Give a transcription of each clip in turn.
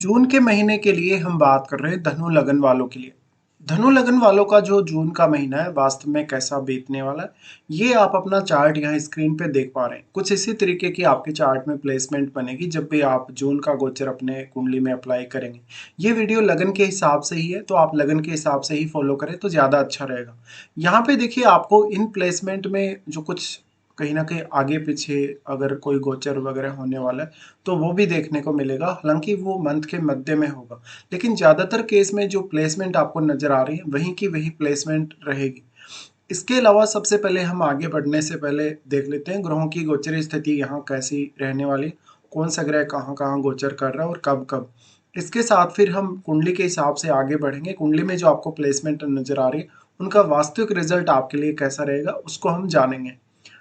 जून के महीने के लिए हम बात कर रहे हैं धनु लगन वालों के लिए। धनु लगन वालों का जो जून का महीना है वास्तव में कैसा बीतने वाला है, ये आप अपना चार्ट यहाँ स्क्रीन पे देख पा रहे हैं। कुछ इसी तरीके की आपके चार्ट में प्लेसमेंट बनेगी जब भी आप जून का गोचर अपने कुंडली में अप्लाई करेंगे। ये वीडियो लगन के हिसाब से ही है, तो आप लगन के हिसाब से ही फॉलो करें तो ज़्यादा अच्छा रहेगा। यहाँ पे देखिए आपको इन प्लेसमेंट में जो कुछ कहीं न कहीं आगे-पीछे अगर कोई गोचर वगैरह होने वाला है, तो वो भी देखने को मिलेगा, हालाँकि वो मंथ के मध्य में होगा। लेकिन ज़्यादातर केस में जो प्लेसमेंट आपको नज़र आ रही है, वहीं की वहीं प्लेसमेंट रहेगी। इसके अलावा सबसे पहले हम आगे बढ़ने से पहले देख लेते हैं ग्रहों की गोचर स्थिति यहाँ कैसी रहने वाली, कौन-सा ग्रह कहाँ-कहाँ गोचर कर रहा है और कब-कब। इसके साथ फिर हम कुंडली के हिसाब से आगे बढ़ेंगे, कुंडली में जो आपको प्लेसमेंट नज़र आ रही है, उनका वास्तविक रिज़ल्ट आपके लिए कैसा रहेगा, उसको हम जानेंगे।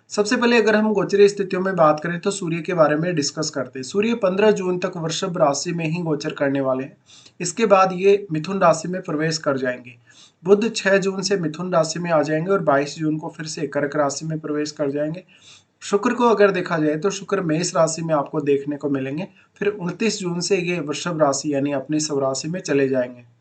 सबसे पहले अगर हम गोचरीय स्थितियों में बात करें तो सूर्य के बारे में डिस्कस करते हैं। सूर्य 15 जून तक वृषभ राशि में ही गोचर करने वाले हैं। इसके बाद ये मिथुन राशि में प्रवेश कर जाएंगे। बुध 6 जून से मिथुन राशि में आ जाएंगे और 22 जून को फिर से कर्क राशि में प्रवेश कर जाएंगे। शुक्र को अगर देखा जाए तो शुक्र मेष राशि में आपको देखने को मिलेंगे। फिर 29 जून से ये वृषभ राशि यानी अपनी स्वराशि में चले जाएंगे।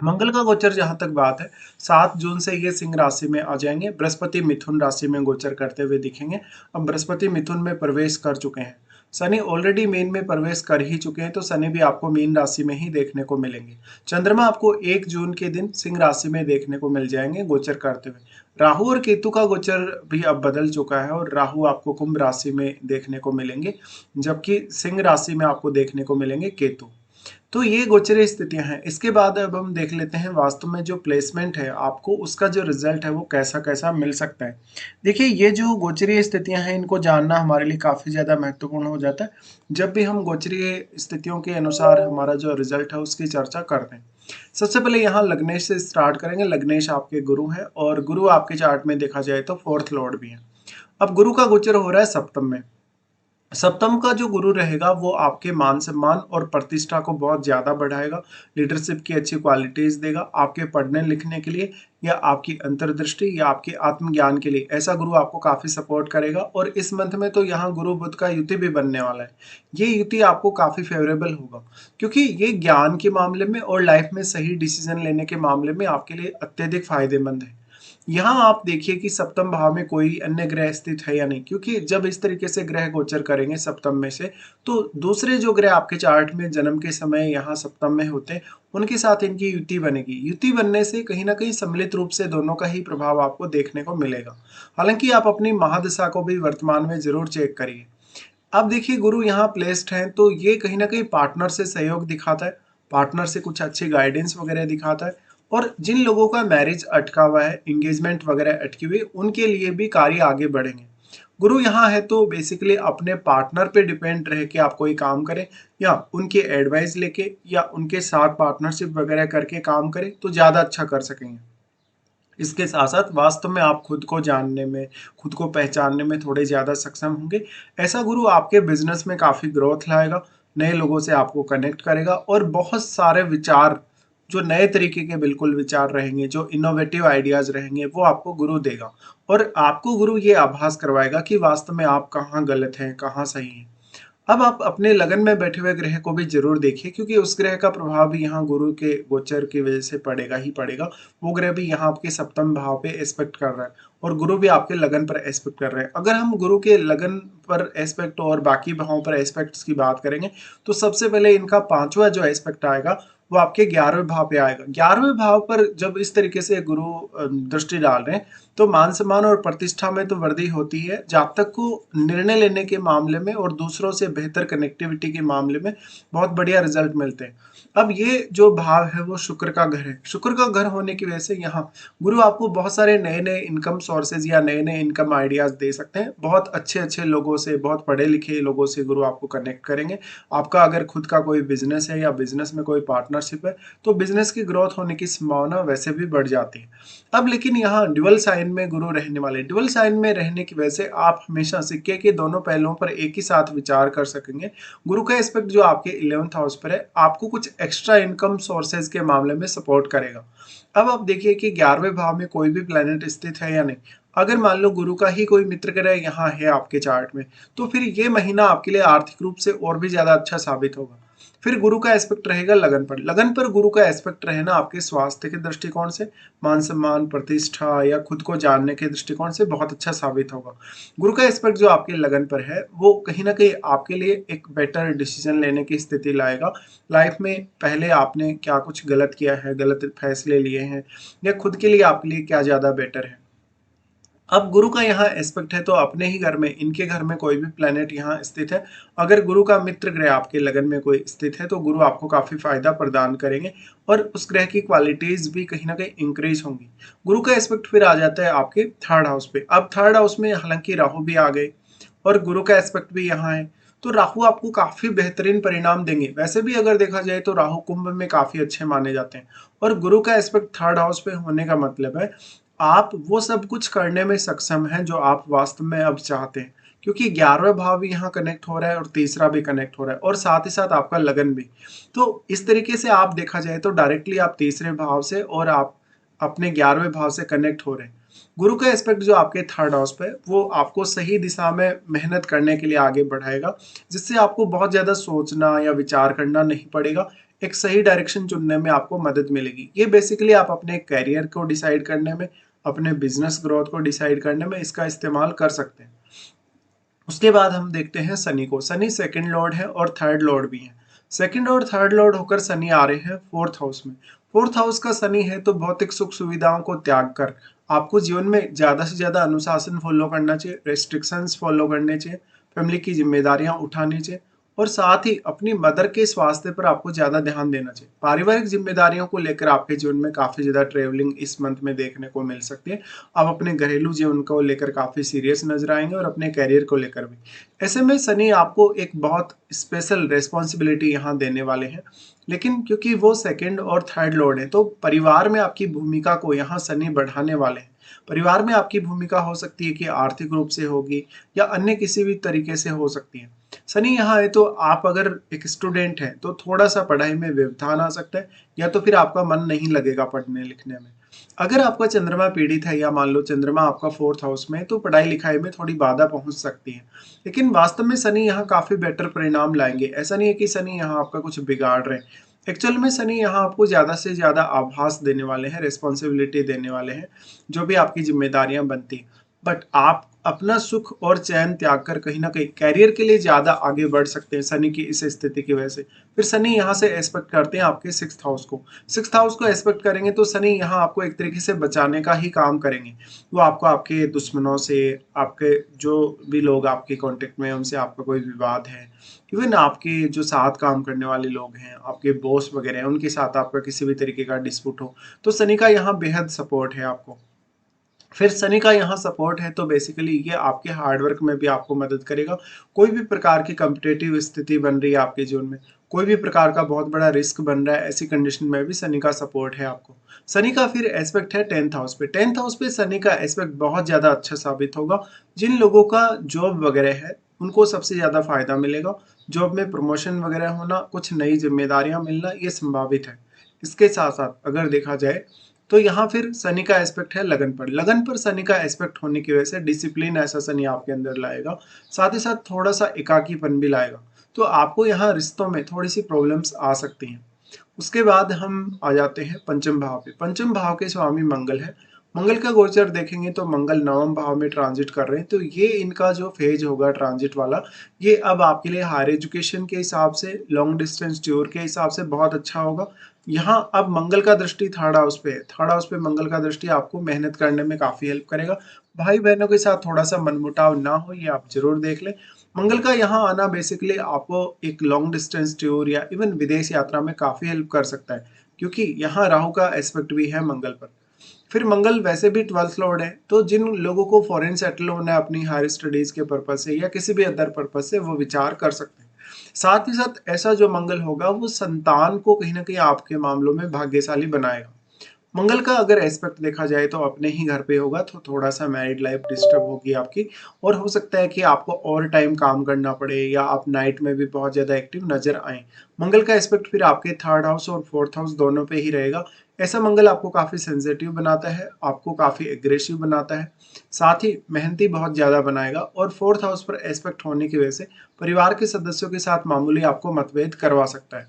मंगल का गोचर जहां तक बात है, 7 जून से ये सिंह राशि में आ जाएंगे। बृहस्पति मिथुन राशि में गोचर करते हुए दिखेंगे। अब बृहस्पति मिथुन में प्रवेश कर चुके हैं। शनि ऑलरेडी मीन में प्रवेश कर ही चुके हैं, तो शनि भी आपको मीन राशि में ही देखने को मिलेंगे। चंद्रमा आपको 1 जून के दिन सिंह राशि में देखने को मिल जाएंगे गोचर करते हुए। राहु और केतु का गोचर भी अब बदल चुका है और राहु आपको कुंभ राशि में देखने को मिलेंगे, जबकि सिंह राशि में आपको देखने को मिलेंगे केतु। तो ये गोचरीय स्थितियाँ हैं। इसके बाद अब हम देख लेते हैं वास्तव में जो प्लेसमेंट है आपको उसका जो रिज़ल्ट है वो कैसा-कैसा मिल सकता है। देखिए ये जो गोचरीय स्थितियाँ हैं इनको जानना हमारे लिए काफ़ी ज़्यादा महत्वपूर्ण हो जाता है, जब भी हम गोचरीय स्थितियों के अनुसार हमारा जो रिज़ल्ट है उसकी चर्चा करते हैं। सबसे पहले यहाँ लग्नेश से स्टार्ट करेंगे। लग्नेश आपके गुरु हैं और गुरु आपके चार्ट में देखा जाए तो 4th लॉर्ड भी हैं। अब गुरु का गोचर हो रहा है सप्तम में। सप्तम का जो गुरु रहेगा वो आपके मान-सम्मान और प्रतिष्ठा को बहुत ज़्यादा बढ़ाएगा, लीडरशिप की अच्छी क्वालिटीज़ देगा, आपके पढ़ने-लिखने के लिए या आपकी अंतर्दृष्टि या आपके आत्मज्ञान के लिए ऐसा गुरु आपको काफ़ी सपोर्ट करेगा और इस मंथ में तो यहाँ गुरु-बुध का युति भी बनने वाला है। ये युति आपको काफ़ी फ़ेवरेबल होगा, क्योंकि ये ज्ञान के मामले में और लाइफ़ में सही डिसीज़न लेने के मामले में आपके लिए अत्यधिक फ़ायदेमंद है। यहाँ आप देखिए कि सप्तम भाव में कोई अन्य ग्रह स्थित है या नहीं, क्योंकि जब इस तरीके से ग्रह गोचर करेंगे सप्तम में से, तो दूसरे जो ग्रह आपके चार्ट में जन्म के समय यहाँ सप्तम में होते हैं, उनके साथ इनकी युति बनेगी। युति बनने से कहीं न कहीं सम्मिलित रूप से दोनों का ही प्रभाव आपको देखने को मिलेगा। हालाँकि आप अपनी महादशा को भी वर्तमान में ज़रूर चेक करिए। अब देखिए गुरु यहाँ प्लेस्ड हैं, तो ये कहीं न कहीं पार्टनर से सहयोग दिखाता है, पार्टनर से कुछ अच्छी गाइडेंस वगैरह दिखाता है और जिन लोगों का मैरिज अटका हुआ है, एंगेजमेंट वगैरह अटकी हुई है, उनके लिए भी कार्य आगे बढ़ेंगे। गुरु यहाँ है तो बेसिकली अपने पार्टनर पे डिपेंड रह के आप कोई काम करें या उनकी एडवाइस लेके या उनके साथ पार्टनरशिप वगैरह करके काम करें, तो ज़्यादा अच्छा कर सकेंगे। इसके साथ-साथ वास्तव में आप खुद को जानने में, खुद को पहचानने में थोड़े ज़्यादा सक्षम होंगे। ऐसा गुरु आपके बिज़नेस में काफ़ी ग्रोथ लाएगा, नए लोगों से आपको कनेक्ट करेगा और बहुत सारे विचार, जो नए तरीके के बिल्कुल विचार रहेंगे, जो इनोवेटिव आइडियाज़ रहेंगे, वो आपको गुरु देगा और आपको गुरु ये आभास करवाएगा कि वास्तव में आप कहाँ गलत हैं, कहाँ सही हैं। अब आप अपने लगन में बैठे हुए ग्रह को भी ज़रूर देखिए, क्योंकि उस ग्रह का प्रभाव भी यहाँ गुरु के गोचर की वजह से पड़ेगा ही पड़ेगा। वो ग्रह भी यहाँ आपके सप्तम भाव पे एस्पेक्ट कर रहा है और गुरु भी आपके लगन पर एस्पेक्ट कर रहे हैं। अगर हम गुरु के लगन पर एस्पेक्ट और बाकी भावों पर एस्पेक्ट्स की बात करेंगे, तो सबसे पहले इनका 5वां जो एस्पेक्ट आएगा, वो आपके 11वें भाव पे आएगा। 11वें भाव पर जब इस तरीके से गुरु दृष्टि डाल रहे हैं, तो मान-सम्मान और प्रतिष्ठा में तो वृद्धि होती है, जातक को निर्णय लेने के मामले में और दूसरों से बेहतर कनेक्टिविटी के मामले में बहुत बढ़िया रिज़ल्ट मिलते हैं। अब ये जो भाव है वो शुक्र का घर है। शुक्र का घर होने की वजह से यहाँ गुरु आपको बहुत सारे नए-नए इनकम सोर्सेज़ या नए-नए इनकम आइडियाज़ दे सकते हैं। बहुत अच्छे-अच्छे लोगों से, बहुत पढ़े-लिखे लोगों से गुरु आपको कनेक्ट करेंगे। आपका अगर खुद का कोई बिज़नेस है या बिज़नेस में कोई पार्टनरशिप है, तो बिज़नेस की ग्रोथ होने की संभावना वैसे भी बढ़ जाती है। अब लेकिन यहाँ ड्यूअल साइन में गुरु रहने वाले, ड्यूअल साइन में रहने की वजह से आप हमेशा सिक्के के दोनों पहलुओं पर एक ही साथ विचार कर सकेंगे। गुरु का एस्पेक्ट जो आपके 11th हाउस पर है, आपको कुछ एक्स्ट्रा इनकम सोर्सेज के मामले में सपोर्ट करेगा। अब आप देखिए कि 11वें भाव में कोई भी प्लेनेट स्थित है या नहीं। अगर मान लो गुरु का ही कोई मित्र ग्रह यहाँ है आपके चार्ट में, तो फिर ये महीना आपके लिए आर्थिक रूप से और भी ज़्यादा अच्छा साबित होगा। फिर गुरु का एस्पेक्ट रहेगा लगन पर। लगन पर गुरु का एस्पेक्ट रहना आपके स्वास्थ्य के दृष्टिकोण से, मान सम्मान, प्रतिष्ठा या खुद को जानने के दृष्टिकोण से बहुत अच्छा साबित होगा। गुरु का एस्पेक्ट जो आपके लगन पर है वो कहीं ना कहीं आपके लिए एक बेटर डिसीजन लेने की स्थिति लाएगा। लाइफ में पहले आपने क्या कुछ गलत किया है, गलत फैसले लिए हैं, या खुद के लिए आपके लिए क्या ज्यादा बेटर है। अब गुरु का यहाँ एस्पेक्ट है तो अपने ही घर में, इनके घर में कोई भी प्लेनेट यहाँ स्थित है, अगर गुरु का मित्र ग्रह आपके लगन में कोई स्थित है तो गुरु आपको काफी फायदा प्रदान करेंगे और उस ग्रह की क्वालिटीज भी कहीं ना कहीं इंक्रीज होंगी। गुरु का एस्पेक्ट फिर आ जाता है आपके थर्ड हाउस पे। अब थर्ड हाउस में हालांकि राहु भी आ गए और गुरु का एस्पेक्ट भी यहाँ है, तो राहु आपको काफी बेहतरीन परिणाम देंगे। वैसे भी अगर देखा जाए तो राहु कुंभ में काफी अच्छे माने जाते हैं, और गुरु का एस्पेक्ट थर्ड हाउस पे होने का मतलब है आप वो सब कुछ करने में सक्षम हैं जो आप वास्तव में अब चाहते हैं, क्योंकि 11वां भाव भी यहाँ कनेक्ट हो रहा है और तीसरा भी कनेक्ट हो रहा है और साथ ही साथ आपका लगन भी। तो इस तरीके से आप देखा जाए तो डायरेक्टली आप तीसरे भाव से और आप अपने 11वें भाव से कनेक्ट हो रहे हैं। गुरु का एस्पेक्ट जो आपके थर्ड हाउस पे वो आपको सही दिशा में मेहनत करने के लिए आगे बढ़ाएगा, जिससे आपको बहुत ज्यादा सोचना या विचार करना नहीं पड़ेगा। एक सही डायरेक्शन चुनने में आपको मदद मिलेगी। ये बेसिकली आप अपने कैरियर को डिसाइड करने में, अपने बिजनेस ग्रोथ को डिसाइड करने में इसका इस्तेमाल कर सकते हैं। उसके बाद हम देखते हैं शनि को। शनि सेकंड लॉर्ड है और थर्ड लॉर्ड भी है। सेकंड और थर्ड लॉर्ड होकर शनि आ रहे हैं फोर्थ हाउस में। फोर्थ हाउस का शनि है तो भौतिक सुख सुविधाओं को त्याग कर आपको जीवन में ज्यादा से ज्यादा अनुशासन फॉलो करना चाहिए, रेस्ट्रिक्शंस फॉलो करने चाहिए, फैमिली की जिम्मेदारियां उठानी चाहिए और साथ ही अपनी मदर के स्वास्थ्य पर आपको ज्यादा ध्यान देना चाहिए। पारिवारिक जिम्मेदारियों को लेकर आपके जीवन में काफी ज्यादा ट्रेवलिंग इस मंथ में देखने को मिल सकती है। आप अपने घरेलू जीवन को लेकर काफी सीरियस नजर आएंगे और अपने करियर को लेकर भी। ऐसे में शनि आपको एक बहुत स्पेशल रेस्पॉन्सिबिलिटी यहाँ देने वाले हैं, लेकिन क्योंकि वो सेकंड और थर्ड लॉर्ड है तो परिवार में आपकी भूमिका को यहाँ शनि बढ़ाने वाले हैं। परिवार में आपकी भूमिका हो सकती है कि आर्थिक रूप से होगी या अन्य किसी भी तरीके से हो सकती है। शनि यहाँ है तो आप अगर एक स्टूडेंट हैं तो थोड़ा सा पढ़ाई में व्यवधान आ सकता है, या तो फिर आपका मन नहीं लगेगा पढ़ने लिखने में। अगर आपका चंद्रमा पीड़ित है या मान लो चंद्रमा आपका फोर्थ हाउस में है तो पढ़ाई लिखाई में थोड़ी बाधा पहुंच सकती है। लेकिन वास्तव में शनि यहाँ काफी बेटर परिणाम लाएंगे। ऐसा नहीं है कि शनि यहाँ आपका कुछ बिगाड़ रहे हैं। एक्चुअल में शनि यहाँ आपको ज्यादा से ज्यादा आभास देने वाले हैं, रिस्पॉन्सिबिलिटी देने वाले हैं, जो भी आपकी जिम्मेदारियां बनती हैं। बट आप अपना सुख और चैन त्याग कर कहीं ना कहीं कैरियर के लिए ज्यादा आगे बढ़ सकते हैं शनि की इस स्थिति की वजह से। फिर शनि यहाँ से एस्पेक्ट करते हैं आपके सिक्स्थ हाउस को। सिक्स्थ हाउस को एस्पेक्ट करेंगे तो शनि यहाँ आपको एक तरीके से बचाने का ही काम करेंगे। वो आपको आपके दुश्मनों से, आपके जो भी लोग आपके कांटेक्ट में हैं उनसे आपका कोई विवाद है, इवन आपके जो साथ काम करने वाले लोग हैं, आपके बॉस वगैरह हैं, उनके साथ आपका किसी भी तरीके का डिस्प्यूट हो तो शनि का यहाँ बेहद सपोर्ट है आपको। फिर शनि का यहाँ सपोर्ट है तो बेसिकली ये आपके हार्डवर्क में भी आपको मदद करेगा। कोई भी प्रकार की कॉम्पिटेटिव स्थिति बन रही है आपके जीवन में, कोई भी प्रकार का बहुत बड़ा रिस्क बन रहा है, ऐसी कंडीशन में भी शनि का सपोर्ट है आपको। शनि का फिर एस्पेक्ट है टेंथ हाउस पे। टेंथ हाउस पे शनि का एस्पेक्ट बहुत ज्यादा अच्छा साबित होगा। जिन लोगों का जॉब वगैरह है उनको सबसे ज्यादा फायदा मिलेगा। जॉब में प्रमोशन वगैरह होना, कुछ नई जिम्मेदारियां मिलना, ये संभावित है। इसके साथ साथ अगर देखा जाए तो यहाँ फिर शनि का एस्पेक्ट है लगन पर। लगन पर शनि का एस्पेक्ट होने की वजह से डिसिप्लिन ऐसा शनि आपके अंदर लाएगा, साथ ही साथ थोड़ा सा एकाकीपन भी लाएगा। तो आपको यहाँ रिश्तों में थोड़ी सी प्रॉब्लम्स आ सकती हैं। उसके बाद हम आ जाते हैं पंचम भाव पे। पंचम भाव के स्वामी मंगल है। मंगल का गोचर देखेंगे तो मंगल नवम भाव में ट्रांजिट कर रहे हैं, तो ये इनका जो फेज होगा ट्रांजिट वाला, ये अब आपके लिए हायर एजुकेशन के हिसाब से, लॉन्ग डिस्टेंस टूर के हिसाब से बहुत अच्छा होगा। यहाँ अब मंगल का दृष्टि थर्ड हाउस पे है। थर्ड हाउस पे मंगल का दृष्टि आपको मेहनत करने में काफी हेल्प करेगा। भाई बहनों के साथ थोड़ा सा मनमुटाव ना हो, ये आप जरूर देख लें। मंगल का यहाँ आना बेसिकली आपको एक लॉन्ग डिस्टेंस टूर या इवन विदेश यात्रा में काफी हेल्प कर सकता है, क्योंकि यहाँ राहु का एस्पेक्ट भी है मंगल पर। फिर मंगल वैसे भी 12th लॉर्ड है, तो जिन लोगों को फॉरेन सेटल होना है अपनी हायर स्टडीज के पर्पज से या किसी भी अदर पर्पज से, वो विचार कर सकते हैं। साथ ही साथ ऐसा जो मंगल होगा वो संतान को कहीं ना कहीं आपके मामलों में भाग्यशाली बनाएगा। मंगल का अगर एस्पेक्ट देखा जाए तो अपने ही घर पे होगा तो थोड़ा सा मैरिड लाइफ डिस्टर्ब होगी आपकी, और हो सकता है कि आपको और टाइम काम करना पड़े या आप नाइट में भी बहुत ज्यादा एक्टिव नजर आए। मंगल का एस्पेक्ट फिर आपके थर्ड हाउस और फोर्थ हाउस दोनों पे ही रहेगा। ऐसा मंगल आपको काफी सेंसिटिव बनाता है, आपको काफी एग्रेसिव बनाता है, साथ ही मेहनती बहुत ज्यादा बनाएगा। और फोर्थ हाउस पर एस्पेक्ट होने की वजह से परिवार के सदस्यों के साथ मामूली आपको मतभेद करवा सकता है।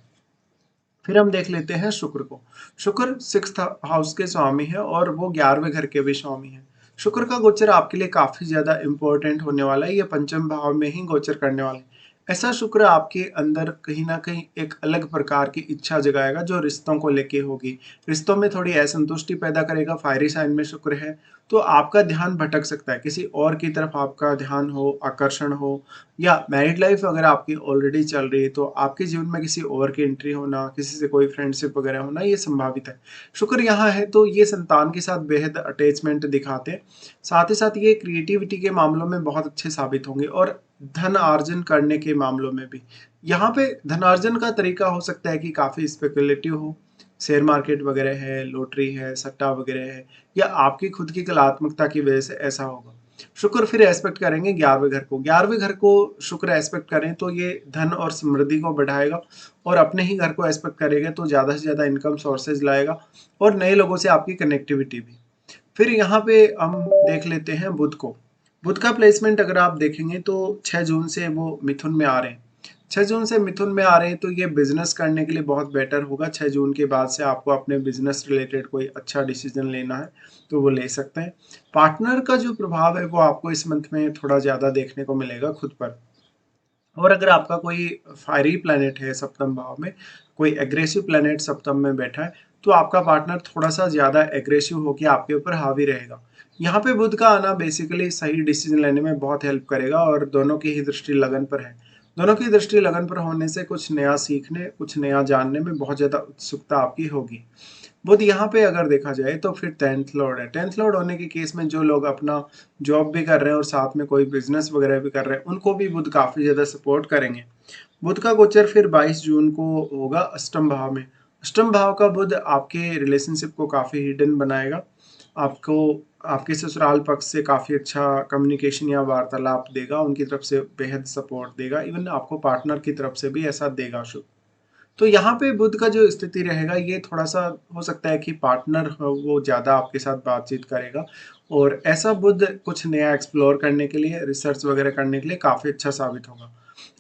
फिर हम देख लेते हैं शुक्र को। शुक्र 6th हाउस के स्वामी है और वो 11वें घर के भी स्वामी है। शुक्र का गोचर आपके लिए काफी ज्यादा इंपॉर्टेंट होने वाला है, ये पंचम भाव में ही गोचर करने वाला है। ऐसा शुक्र आपके अंदर कहीं ना कहीं एक अलग प्रकार की इच्छा जगाएगा जो रिश्तों को लेके होगी। रिश्तों में थोड़ी असंतुष्टि पैदा करेगा। फायरी साइन में शुक्र है तो आपका ध्यान भटक सकता है, किसी और की तरफ आपका ध्यान हो, आकर्षण हो, या मैरिड लाइफ अगर आपकी ऑलरेडी चल रही है तो आपके जीवन में किसी और की एंट्री होना, किसी से कोई फ्रेंडशिप वगैरह होना, ये संभावित है। शुक्र यहाँ है तो ये संतान के साथ बेहद अटैचमेंट दिखाते हैं। साथ ही साथ ये क्रिएटिविटी के मामलों में बहुत अच्छे साबित होंगे और धन अर्जन करने के मामलों में भी। यहाँ पे धनार्जन का तरीका हो सकता है कि काफी स्पेकुलेटिव हो, शेयर मार्केट वगैरह है, लॉटरी है, सट्टा वगैरह है, या आपकी खुद की कलात्मकता की वजह से ऐसा होगा। शुक्र फिर एस्पेक्ट करेंगे 11वें घर को। 11वें घर को शुक्र एस्पेक्ट करें तो ये धन और समृद्धि को बढ़ाएगा, और अपने ही घर को एस्पेक्ट करेगा तो ज्यादा से ज्यादा इनकम सोर्सेज लाएगा और नए लोगों से आपकी कनेक्टिविटी भी। फिर यहाँ पे हम देख लेते हैं बुध को। बुध का प्लेसमेंट अगर आप देखेंगे तो 6 जून से वो मिथुन में आ रहे हैं। 6 जून से मिथुन में आ रहे हैं तो ये बिजनेस करने के लिए बहुत बेटर होगा। 6 जून के बाद से आपको अपने बिजनेस रिलेटेड कोई अच्छा डिसीजन लेना है तो वो ले सकते हैं। पार्टनर का जो प्रभाव है वो आपको इस मंथ में थोड़ा ज़्यादा देखने को मिलेगा खुद पर। और अगर आपका कोई फायरी प्लैनेट है सप्तम भाव में, कोई एग्रेसिव प्लैनेट सप्तम में बैठा है, तो आपका पार्टनर थोड़ा सा ज़्यादा एग्रेसिव होकर आपके ऊपर हावी रहेगा। यहाँ पे बुध का आना बेसिकली सही डिसीजन लेने में बहुत हेल्प करेगा, और दोनों की ही दृष्टि लगन पर है। दोनों की दृष्टि लगन पर होने से कुछ नया सीखने, कुछ नया जानने में बहुत ज़्यादा उत्सुकता आपकी होगी। बुध यहाँ पे अगर देखा जाए तो फिर 10th लॉर्ड है। 10th लॉर्ड होने के केस में जो लोग अपना जॉब भी कर रहे हैं और साथ में कोई बिजनेस वगैरह भी कर रहे हैं, उनको भी बुध काफी ज्यादा सपोर्ट करेंगे। बुध का गोचर फिर 22 जून को होगा अष्टम भाव में। अष्टम भाव का बुध आपके रिलेशनशिप को काफी हिडन बनाएगा, आपको आपके ससुराल पक्ष से काफी अच्छा कम्युनिकेशन या वार्तालाप देगा, उनकी तरफ से बेहद सपोर्ट देगा, इवन आपको पार्टनर की तरफ से भी ऐसा देगा शुभ। तो यहाँ पे बुध का जो स्थिति रहेगा ये थोड़ा सा हो सकता है कि पार्टनर वो ज़्यादा आपके साथ बातचीत करेगा, और ऐसा बुध कुछ नया एक्सप्लोर करने के लिए, रिसर्च वगैरह करने के लिए काफ़ी अच्छा साबित होगा।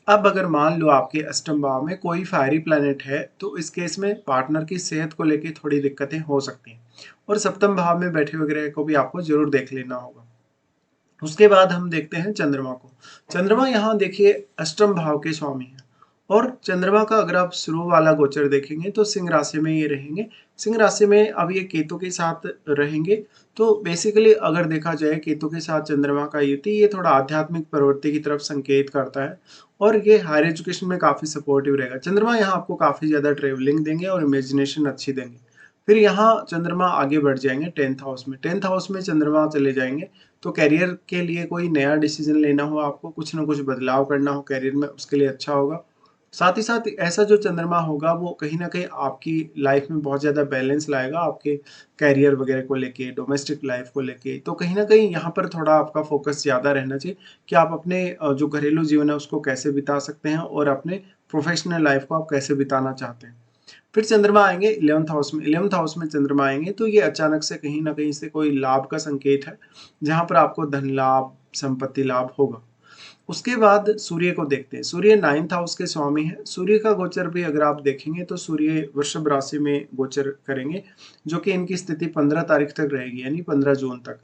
अब अगर मान लो आपके अष्टम भाव में कोई फायरी प्लैनेट है तो इस केस में पार्टनर की सेहत को लेकर थोड़ी दिक्कतें हो सकती हैं, और सप्तम भाव में बैठे हुए ग्रह को भी आपको जरूर देख लेना होगा। उसके बाद हम देखते हैं चंद्रमा को। चंद्रमा यहाँ देखिए अष्टम भाव के स्वामी है, और चंद्रमा का अगर आप शुरू वाला गोचर देखेंगे तो सिंह राशि में ये रहेंगे। सिंह राशि में अब ये केतु के साथ रहेंगे। तो बेसिकली अगर देखा जाए केतु के साथ चंद्रमा का युति, ये थोड़ा आध्यात्मिक प्रवृत्ति की तरफ संकेत करता है, और ये हायर एजुकेशन में काफी सपोर्टिव रहेगा। चंद्रमा यहाँ आपको काफी ज्यादा ट्रेवलिंग देंगे और इमेजिनेशन अच्छी देंगे। फिर यहाँ चंद्रमा आगे बढ़ जाएंगे 10th हाउस में। 10th हाउस में चंद्रमा चले जाएंगे तो करियर के लिए कोई नया डिसीजन लेना हो, आपको कुछ ना कुछ बदलाव करना हो करियर में, उसके लिए अच्छा होगा। साथ ही साथ ऐसा जो चंद्रमा होगा वो कहीं ना कहीं आपकी लाइफ में बहुत ज़्यादा बैलेंस लाएगा, आपके कैरियर वगैरह को लेके, डोमेस्टिक लाइफ को लेके। तो कहीं ना कहीं यहाँ पर थोड़ा आपका फोकस ज़्यादा रहना चाहिए कि आप अपने जो घरेलू जीवन है उसको कैसे बिता सकते हैं, और अपने प्रोफेशनल लाइफ को आप कैसे बिताना चाहते हैं। फिर चंद्रमा आएंगे 11th हाउस में। 11th हाउस में चंद्रमा आएंगे तो ये अचानक से कहीं ना कहीं से कोई लाभ का संकेत है, जहां पर आपको धन लाभ, संपत्ति लाभ होगा। उसके बाद सूर्य को देखते हैं। सूर्य 9th हाउस के स्वामी है। सूर्य का गोचर भी अगर आप देखेंगे तो सूर्य वृषभ राशि में गोचर करेंगे, जो कि इनकी स्थिति 15 तारीख तक रहेगी, यानी 15 जून तक।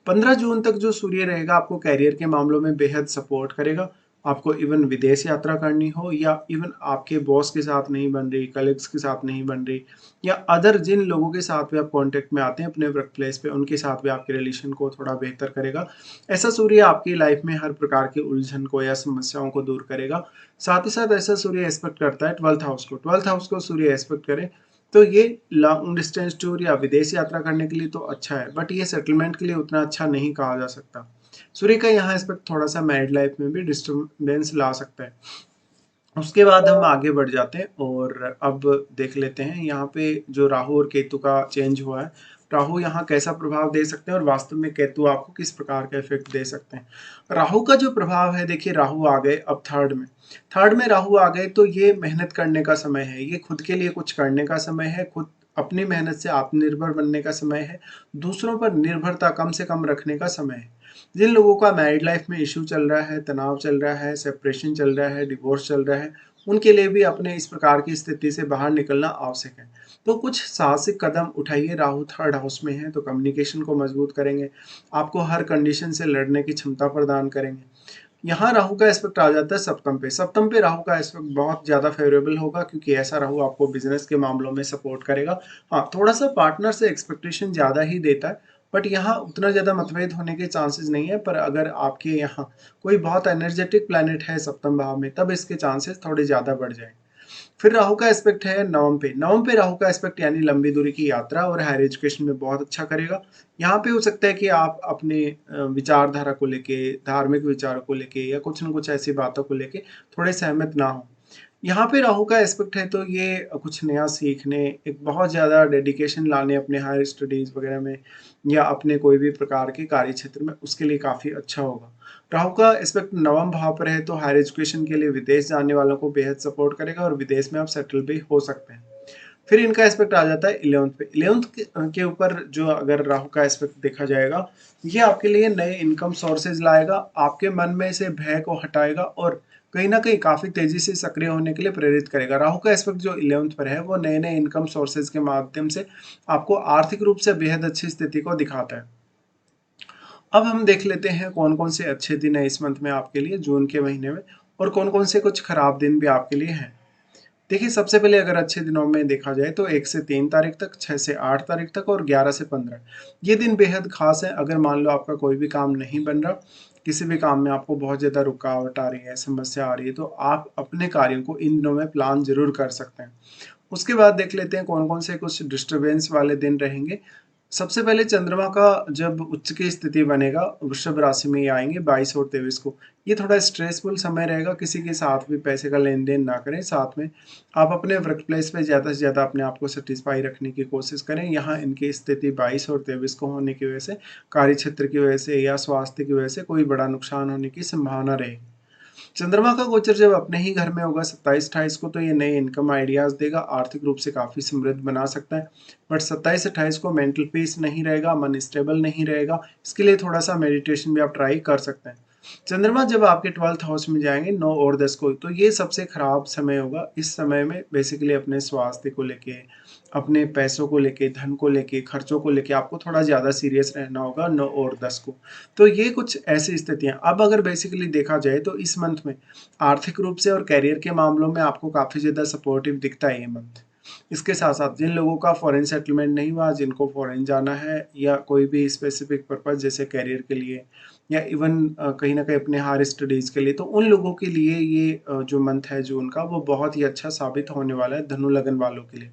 15 जून तक जो सूर्य रहेगा आपको कैरियर के मामलों में बेहद सपोर्ट करेगा। आपको इवन विदेश यात्रा करनी हो, या इवन आपके बॉस के साथ नहीं बन रही, कलीग्स के साथ नहीं बन रही, या अदर जिन लोगों के साथ भी आप कांटेक्ट में आते हैं अपने वर्क प्लेस पे, उनके साथ भी आपके रिलेशन को थोड़ा बेहतर करेगा। ऐसा सूर्य आपकी लाइफ में हर प्रकार की उलझन को या समस्याओं को दूर करेगा। साथ ही साथ ऐसा सूर्य एक्सपेक्ट करता है 12th हाउस को। 12th हाउस को सूर्य एक्सपेक्ट करे तो ये लॉन्ग डिस्टेंस टूर या विदेश यात्रा करने के लिए तो अच्छा है, बट ये सेटलमेंट के लिए उतना अच्छा नहीं कहा जा सकता। सूर्य का यहाँ एस्पेक्ट थोड़ा सा मैरिड लाइफ में भी डिस्टर्बेंस ला सकता है। उसके बाद हम आगे बढ़ जाते हैं और अब देख लेते हैं यहाँ पे जो राहु और केतु का चेंज हुआ है। राहु यहाँ कैसा प्रभाव दे सकते हैं और वास्तव में केतु आपको किस प्रकार का इफेक्ट दे सकते हैं। राहु का जो प्रभाव है, देखिए राहु आ गए अब थर्ड में। थर्ड में राहु आ गए तो ये मेहनत करने का समय है, ये खुद के लिए कुछ करने का समय है, खुद अपनी मेहनत से आत्मनिर्भर बनने का समय है, दूसरों पर निर्भरता कम से कम रखने का समय है। जिन लोगों का मैरिड लाइफ में इश्यू चल रहा है, तनाव चल रहा है, सेपरेशन चल रहा है, डिवोर्स चल रहा है, उनके लिए भी अपने इस प्रकार की स्थिति से बाहर निकलना आवश्यक है। तो कुछ साहसिक कदम उठाइए। राहु थर्ड हाउस में है तो कम्युनिकेशन को मजबूत करेंगे, आपको हर कंडीशन से लड़ने की क्षमता प्रदान करेंगे। यहाँ राहु का एस्पेक्ट आ जाता है सप्तम पे। सप्तम पे राहु का एस्पेक्ट बहुत ज़्यादा फेवरेबल होगा, क्योंकि ऐसा राहु आपको बिजनेस के मामलों में सपोर्ट करेगा। हाँ, थोड़ा सा पार्टनर से एक्सपेक्टेशन ज़्यादा ही देता है, बट यहाँ उतना ज़्यादा मतभेद होने के चांसेस नहीं है। पर अगर आपके यहाँ कोई बहुत एनर्जेटिक प्लैनेट है सप्तम भाव में, तब इसके चांसेस थोड़े ज़्यादा बढ़ जाएंगे। फिर राहु का एस्पेक्ट है नवम पे। नवम पे राहु का एस्पेक्ट यानी लंबी दूरी की यात्रा और हायर एजुकेशन में बहुत अच्छा करेगा। यहाँ पे हो सकता है कि आप अपने विचारधारा को लेके, धार्मिक विचारों को लेके या कुछ न कुछ ऐसी बातों को लेके थोड़े सहमत ना हो। यहाँ पे राहु का एस्पेक्ट है तो ये कुछ नया सीखने, एक बहुत ज़्यादा डेडिकेशन लाने अपने हायर स्टडीज़ वगैरह में या अपने कोई भी प्रकार के कार्य क्षेत्र में, उसके लिए काफ़ी अच्छा होगा। राहु का एस्पेक्ट नवम भाव पर है तो हायर एजुकेशन के लिए विदेश जाने वालों को बेहद सपोर्ट करेगा और विदेश में आप सेटल भी हो सकते हैं। फिर इनका एस्पेक्ट आ जाता है 11th पे। 11th के ऊपर जो अगर राहु का एस्पेक्ट देखा जाएगा, ये आपके लिए नए इनकम सोर्सेज लाएगा, आपके मन में से भय को हटाएगा और कहीं ना कहीं काफी तेजी से सक्रिय होने के लिए प्रेरित करेगा। राहु का एस्पेक्ट जो 11th पर है वो नए नए इनकम सोर्सेज के माध्यम से आपको आर्थिक रूप से बेहद अच्छी स्थिति को दिखाता है। अब हम देख लेते हैं कौन कौन से अच्छे दिन है इस मंथ में आपके लिए, जून के महीने में, और कौन कौन से कुछ खराब दिन भी आपके लिए हैं। देखिए, सबसे पहले अगर अच्छे दिनों में देखा जाए तो 1 से 3 तारीख तक, 6 से 8 तारीख तक और 11 से 15, ये दिन बेहद खास है। अगर मान लो आपका कोई भी काम नहीं बन रहा, किसी भी काम में आपको बहुत ज़्यादा रुकावट आ रही है, समस्या आ रही है, तो आप अपने कार्यों को इन दिनों में प्लान ज़रूर कर सकते हैं। उसके बाद देख लेते हैं कौन-कौन से कुछ डिस्टर्बेंस वाले दिन रहेंगे। सबसे पहले चंद्रमा का जब उच्च की स्थिति बनेगा, वृषभ राशि में ये आएँगे 22 और 23 को। ये थोड़ा स्ट्रेसफुल समय रहेगा, किसी के साथ भी पैसे का लेन-देन ना करें। साथ में आप अपने वर्क प्लेस पे ज़्यादा से ज़्यादा अपने आप को सैटिस्फाई रखने की कोशिश करें। यहाँ इनकी स्थिति 22 और 23 को होने की वजह से, कार्यक्षेत्र की वजह से या स्वास्थ्य की वजह से कोई बड़ा नुकसान होने की संभावना रहेगी। चंद्रमा का गोचर जब अपने ही घर में होगा 27-28 को, तो ये नए इनकम आइडियाज देगा, आर्थिक रूप से काफी समृद्ध बना सकता है। बट 27-28 को मेंटल पीस नहीं रहेगा, मन स्टेबल नहीं रहेगा। इसके लिए थोड़ा सा मेडिटेशन भी आप ट्राई कर सकते हैं। चंद्रमा जब आपके 12th हाउस में जाएंगे 9 और 10 को, तो ये सबसे खराब समय होगा। इस समय में बेसिकली अपने स्वास्थ्य को लेके, अपने पैसों को लेके, धन को लेके, खर्चों को लेके आपको थोड़ा ज़्यादा सीरियस रहना होगा 9 और 10 को। तो ये कुछ ऐसी स्थितियाँ। अब अगर बेसिकली देखा जाए तो इस मंथ में आर्थिक रूप से और करियर के मामलों में आपको काफ़ी ज़्यादा सपोर्टिव दिखता है ये मंथ। इसके साथ-साथ जिन लोगों का फॉरेन सेटलमेंट नहीं हुआ, जिनको फॉरेन जाना है या कोई भी स्पेसिफिक पर्पज़ जैसे करियर के लिए या इवन कहीं न कहीं अपने हायर स्टडीज़ के लिए, तो उन लोगों के लिए ये जो मंथ है जून का, वो बहुत ही अच्छा साबित होने वाला है, धनु लगन वालों के लिए।